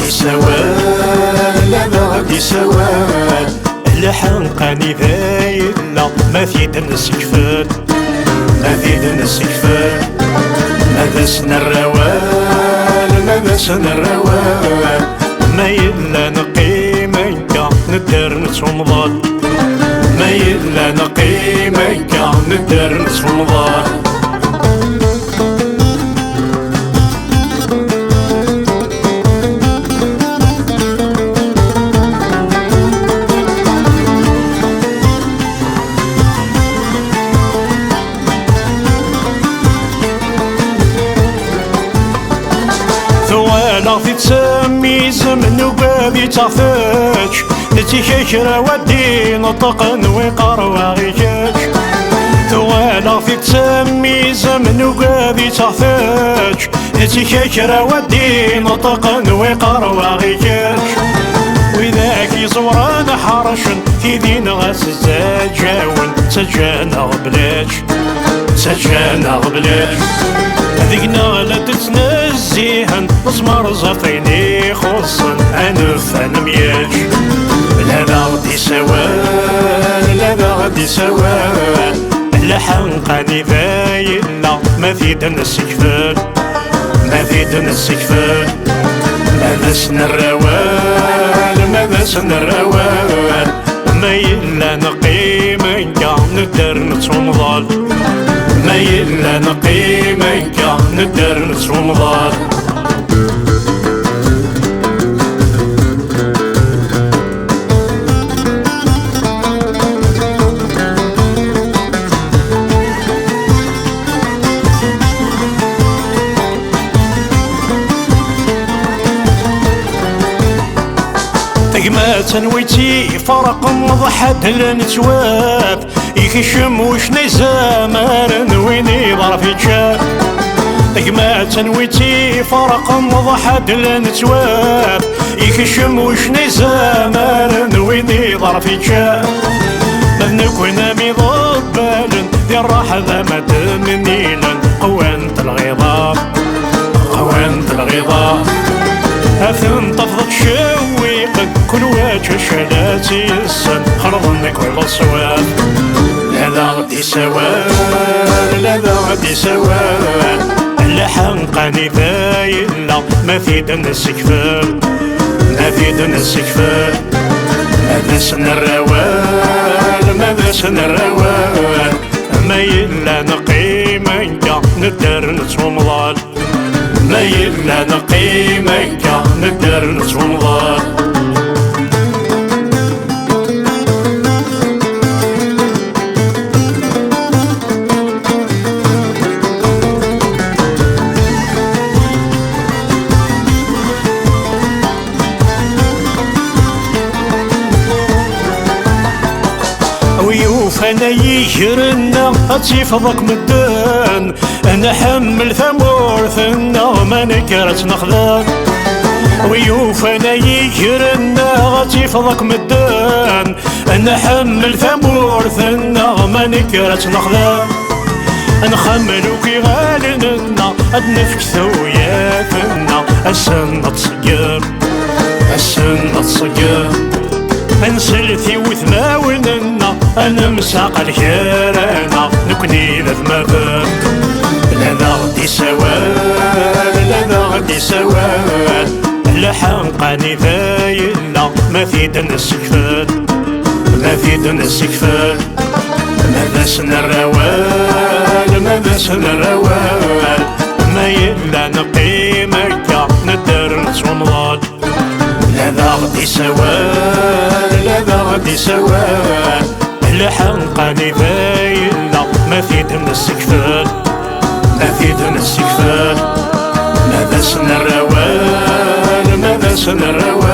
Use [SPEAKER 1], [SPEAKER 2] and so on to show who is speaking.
[SPEAKER 1] غادي سوال لا غادي سوال الحنقاني ذايلا ما في دنس كفال ما في دنس كفال ما دسنا الروال ما دسنا الروال ما يلا نقيمك ندر نتومضال ما يلا نقيمك ندر نتومضال ثوالا في تسمي زمن وبابي تعفاك نتيك كرا ودي نطق نويقار واغيكاك ثوالا في تسمي زمن وبابي تعفاك نتيك كرا ودي نطق نويقار واغيكاك وذاك يزوران حرشن في دين غاس الزجاون سجانا غبلاك سجانا غبلاك ذيقنا لا تتنزيهن نصمر زفيني خصن انف انمياج لا غادي سوال لا غادي سوال الحنقاني ذايلا ما في دنس كفال ما في دنس كفال ما دسنا الروال ما دسنا الروال ما يلا نقيمك ندر نتومضال ما يلا نقيمك ندر نتومضال ما تنويتي فرق مضحد لنتواب يكشم وشني زمان ويني ضرفي جاب ما تنويتي فرق مضحد لنتواب يكشم وشني زمان ويني ضرفي جاب نكون مضبال دي الراحة ما تمنيلا قوانت الغضاب قوانت الغضاب أثن طفضك شويقك كل واجه شلاتي السن خرضنك ولا الصواب لا غادي سوال لا غادي سوال الحنقاني ذايلا ما في دنس كفال ما في دنس كفال ما دسنا الروال ما دسنا الروال ما يلا نقيمك ندر نتومضال ما يلا نقيمك ندر نتومضال أنا يجرنا أتيفضك مدان أنا حمل ثمورثنا ما نكرت نخذان ويوف أنا يجرنا أتيفضك مدان أنا حمل ثمورثنا ما نكرت نخذان نخملو كي غالنا أدنفك ثوياتنا السن تصقر السن تصقر انسلثي وثماوننا انا مساق الكيرانا نكني ذا ثماثر لا غادي سوال لا غادي سوال الحنقاني ذايلا ما في دنس كفال ما في دنس كفال ما دسنا الروال ما دسنا الروال ما يلا نقيمك ندر نتومضال لا غادي سوال لا غادي سوال الحنقاني ذايلا ما في دنس كفال ما في دنس كفال ما دسنا الروال ما دسنا الروال